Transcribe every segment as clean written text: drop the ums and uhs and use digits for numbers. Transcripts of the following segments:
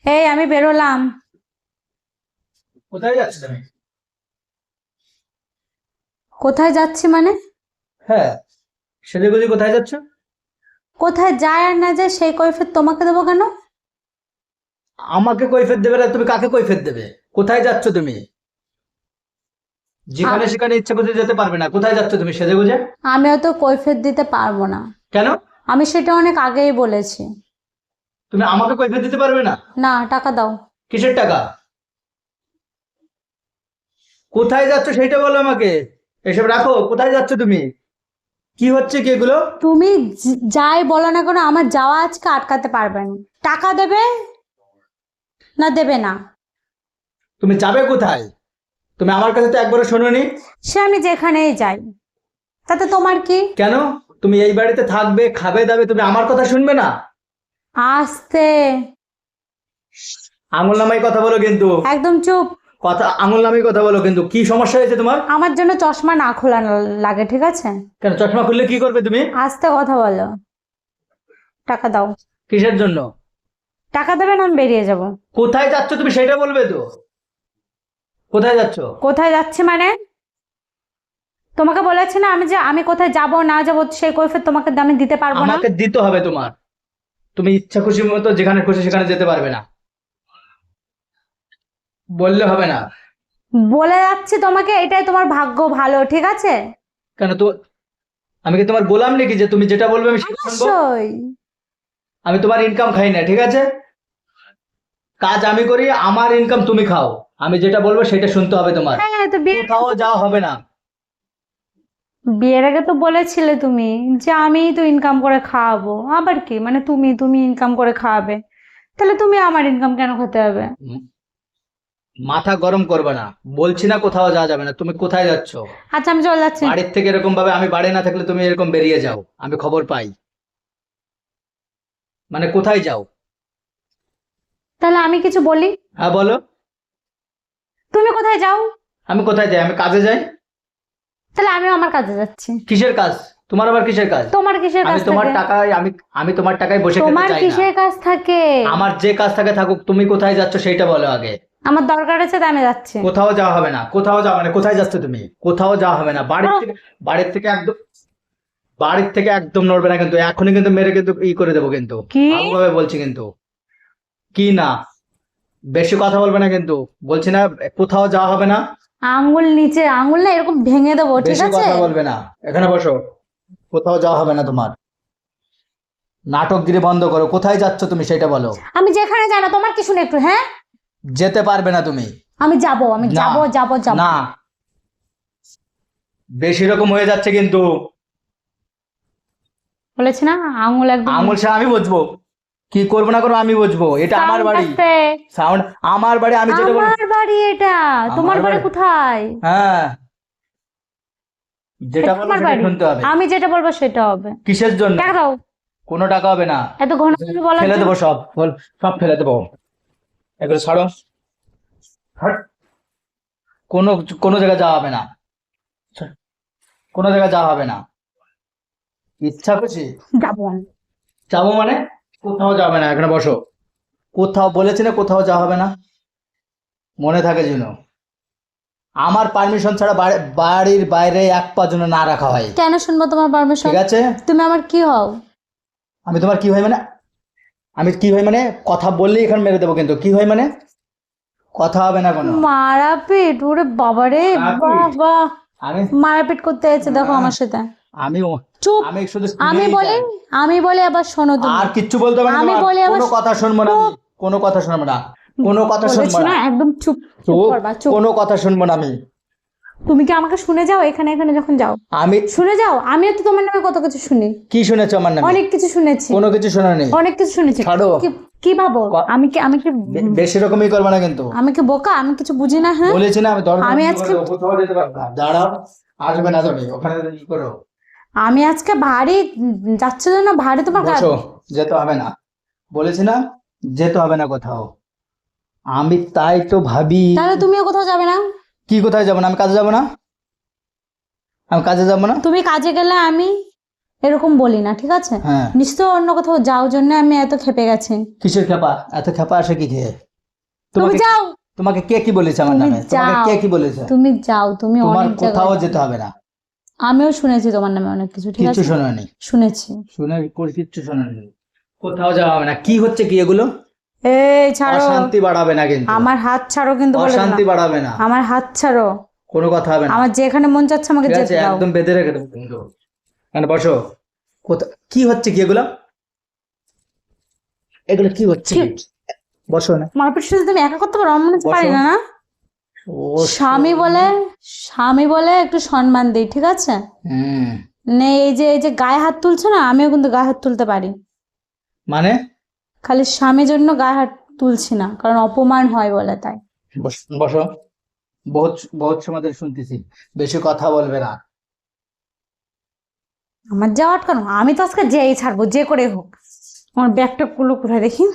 এই আমি বেরোলাম। কোথায় যাচ্ছ তুমি? কোথায় যাচ্ছি মানে? হ্যাঁ, সেজেগুজি কোথায় যাচ্ছ? কোথায় যায় আর না যায় সেই কৈফিয়ত তোমাকে দেবো কেন? আমাকে কৈফিয়ত দেবে না, তুমি কাকে কৈফিয়ত দেবে? কোথায় যাচ্ছ তুমি? যেখানে সেখানে ইচ্ছা করতে যেতে পারবে না। কোথায় যাচ্ছ তুমি সেজেগুজে? আমিও তো কৈফিয়ত দিতে পারবো না। কেন? আমি সেটা অনেক আগেই বলেছি। তুমি আমাকে কৈফিয়ত দিতে পারবে না? না, টাকা দাও। কিসের টাকা? কোথায় যাচ্ছ সেইটা বলো আমাকে। এসব রাখো, কোথায় যাচ্ছ তুমি? কি হচ্ছে কি এগুলো? তুমি যাই বলো না কেন, আমার যাওয়া আজকে আটকাতে পারবে না। টাকা দেবে না দেবে না? তুমি যাবে কোথায়? তুমি আমার কাছে তো একবারও শোনোনি। সে আমি যেখানেই যাই, তাতে তোমার কি? কেন? তুমি এই বাড়িতে থাকবে, খাবে দাবে, তুমি আমার কথা শুনবে না? আস্তে। আঙুল নামাই কথা বলো কিন্তু। একদম চুপ। কথা আঙুল নামাই কথা বলো কিন্তু। কি সমস্যা হয়েছে তোমার? আমার জন্য চশমা না খোলা লাগে, ঠিক আছে? কেন, চশমা খুললে কি করবে তুমি? আস্তে কথা বলো। টাকা দাও। কিসের জন্য? টাকা দেবে না আমি বেরিয়ে যাব। কোথায় যাচ্ছ তুমি সেটা বলবে তো। কোথায় যাচ্ছ? কোথায় যাচ্ছে মানে? তোমাকে বলেছি না আমি কোথায় যাব না যাব সেই কৈফিয়ত তোমাকে আমি দিতে পারবো না। আমাকে দিতে হবে তোমার। তুমি ইচ্ছা খুশি মতো যেখানে খুশি সেখানে যেতে পারবে না, বললে হবে না। বলে যাচ্ছি তোমাকে, এটাই তোমার ভাগ্য ভালো, ঠিক আছে? কেন তো? আমি কি তোমার গোলাম নাকি যে তুমি যেটা বলবে আমি সেটা শুনবো? অবশ্যই। আমি তোমার ইনকাম খাই না, ঠিক আছে? কাজ আমি করি, আমার ইনকাম তুমি খাও। আমি যেটা বলবো সেটা শুনতে হবে তোমার। হ্যাঁ, তো কোথাও যাওয়া হবে না। বিয়ের আগে তো বলেছিলে তুমি যে আমিই তো ইনকাম করে খাওয়াবো। আবার কি মানে তুমি ইনকাম করে খাওয়াবে? তাহলে তুমি আমার ইনকাম কেন খেতে হবে? উম, মাথা গরম করবে না। বলছি না কোথাও যাওয়া যাবে না। তুমি কোথায় যাচ্ছ? আচ্ছা, আমি চলে যাচ্ছি। বাড়ির থেকে এরকম ভাবে, আমি বাড়ি না থাকলে তুমি এরকম বেরিয়ে যাও, আমি খবর পাই। মানে কোথায় যাও? তাহলে আমি কিছু বলি? হ্যাঁ বলো। তুমি কোথায় যাও? আমি কোথায় যাই? আমি কাজে যাই। তাহলে আমিও আমার কাজে যাচ্ছি। কিসের কাজ? তোমার আবার কিসের কাজ? তোমার কিসের আমি কাজ তোমার থাকে? টাকায় আমি তোমার টাকায় বসে খেতে তোমার চাই না। কিসের কাজ থাকে? আমার যে কাজ থাকে থাকুক, তুমি কোথায় যাচ্ছ সেইটা বলো আগে। আমার দরকার আছে তাই আমি যাচ্ছি। কোথাও যাওয়া হবে না। কোথাও যাওয়া মানে কোথায় যাচ্ছ তুমি? কোথাও যাওয়া হবে না। বাড়ির থেকে একদম বাড়ির থেকে একদম নড়বে না কিন্তু। এখনই কিন্তু মেরে কিন্তু করে দেবো কিন্তু। কি? ভালোভাবে বলছি কিন্তু। কি না? বেশি কথা বলবে না কিন্তু। বলছি না কোথাও যাওয়া হবে না। আঙ্গুল নিচে, আঙ্গুল না এরকম ভেঙে দেবো, ঠিক বেশি আছে? কথা বলবে না। এখানে বসো। কোথাও যাওয়া হবে না তোমার। নাটকগিরি বন্ধ করো। কোথায় যাচ্ছ তুমি সেটা বলো। আমি যেখানে যাই না তোমার কি শুনে একটু, হ্যাঁ? যেতে পারবে না তুমি। আমি যাব, আমি না, যাব। না, বেশি রকম হয়ে যাচ্ছে কিন্তু। বলেছি না আঙ্গুল একদম। আঙুল সে আমি বুঝবো। কি করবো না করবো আমি বুঝবো। এটা আমার Sound বাড়ি। আসছে। সাউন্ড আমার বাড়ি। আমি যেটা বলবো। আমার বাড়ি এটা। তোমার আমার বাড়ি বাড়ি। কোথায়? হ্যাঁ, যেটা বলবো আমার সেটা বাড়ি। শুনতে হবে। আমি যেটা বলবো সেটা হবে। কিসের জন্য? টাকা দাও। কোনো টাকা হবে না। এত ঘন করে বলার ফেলে জন্য। দেবো সব। সব ফেলে দেবো। এগুলো ছাড়ো। হাট। কোনো কোনো জায়গায় যাওয়া হবে না। কোনো জায়গায় যাওয়া হবে না। ইচ্ছা খুশি যাবো আমি। যাবো মানে? কোথাও যাবে না। এখানে বসো। কোথাও বলেছি না কোথাও যাওয়া হবে না। মনে থাকে যেন। আমার পারমিশন ছাড়া বাড়ির বাইরে এক পা যেন না রাখা হয়। কেন শুনবো তোমার পারমিশন? ঠিক আছে? তুমি আমার কি হও? আমি তোমার কি হয় মানে? আমি কি হয় মানে? কথা বললেই এখানে মেরে দেবো কিন্তু। কি হয় মানে? কথা হবে না কোনো। মারাপিট? ওরে বাবারে, মারপিট? বাহ। আমি মারাপিট করতে এসেছে দেখো আমার সাথে। আমি চুপ। আমি শুধু আমি শুনেই বলি, যাই। আমি বলি আবার শোনো তুমি। আর কিচ্ছু বলতে হবে না আমি তোমার। বলি আবার কোনো কথা শুনবো না আমি। কোনো কথা শুনবো না। কোনো কথা শুনবো বলেছি না। না একদম চুপ। চুপ চুপ। করবা, চুপ। কোনো কথা শুনবো না আমি। তুমি কি আমাকে শুনে যাও এখানে এখানে যখন যাও? আমি শুনে যাও। আমিও তো তোমার নামে কত কিছু শুনি। কি শুনেছো আমার নামে? অনেক কিছু শুনেছি। কোনো কিছু শোনা নেই। অনেক কিছু শুনেছি। ছাড়ো। কি ভাবো? আমি কি বেশি রকমই করবে না কিন্তু। আমি কি বোকা? আমি কিছু বুঝি না, হ্যাঁ? বলেছি না আমি দরজা আমি বন্ধ করে আজকে দেবো। কোথাও যেতে পারবে না। দাঁড়াও। আসবে না তুমি। ওখানে কি করো? আমি আজকে ভারী যাচ্ছে না ভারী তোমার বসো। যেতে হবে না। বলেছি না যেতে হবে না কোথাও। আমি তাই তো ভাবি। তাহলে তুমিও কোথাও যাবে না? কি কোথায় যাবো না? আমি কাজে যাবো না। আমি কাজে যাবো না। তুমি কাজে গেলে আমি এরকম বলি না, ঠিক আছে? হ্যাঁ। নিশ্চয় অন্য কোথাও যাও জন্য আমি এত খেপে গেছি। কিসের খেপা? এত খেপা আসে কি খেয়ে? তুমি তোমাকে যাও, তোমাকে কে কি বলেছে আমার তুমি নামে? তোমাকে যাও, কে কি বলেছে? তুমি যাও, তুমি তোমার অনেক কোথাও জায়গায় যেতে যাও। হবে না। আমিও শুনেছি তোমার নামে অনেক কিছু, ঠিক কিচ্ছু আছে? শোনোনি। শুনেছি। কিচ্ছু শোনোনি। কোথাও যাওয়া হবে না। কি হচ্ছে কি এগুলো? এই ছাড়ো, অশান্তি বাড়াবে না কিন্তু। আমার হাত ছাড়ো কিন্তু, বলে দিলাম। অশান্তি বাড়াবে না। আমার হাত ছাড়ো, কোনো কথা হবে না। আমার যেখানে মন চাচ্ছে আমাকে ঠিক আছে, যেতে দাও। একদম বেঁধে রেখে দেবো কিন্তু। এখানে বসো। কি হচ্ছে কি এগুলো? এগুলো কি হচ্ছে কি? কি? বসো না। মারপিট শুধু তুমি একা করতে পারো, আমার মনে হচ্ছে পারি বসো। না, না? ও স্বামী বলে একটু সম্মান দেই, ঠিক আছে? হুম। মানে এই যে গায়ে হাত তুলছো না, আমিও কিন্তু গায়ে হাত তুলতে পারি। মানে? খালি স্বামীর জন্য গায়ে হাত তুলছি না, কারণ অপমান হয় বলে, তাই। বসো। বহুত বহুত সময় ধরে শুনতেছি, বেশি কথা বলবে না। আমার যাওয়া আটকানো? আমি তো আজকে যেই ছাড়বো, যে করে হোক। আমার ব্যাগটা গুলো কোথায় দেখি।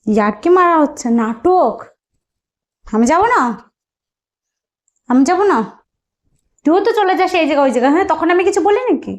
ইয়ার্কি মারা হচ্ছে, নাটক। আমি যাব না, আমি যাব না। তুইও তো চলে যাস এই জায়গা ওই জায়গা, হ্যাঁ? তখন আমি কিছু বলি নাকি?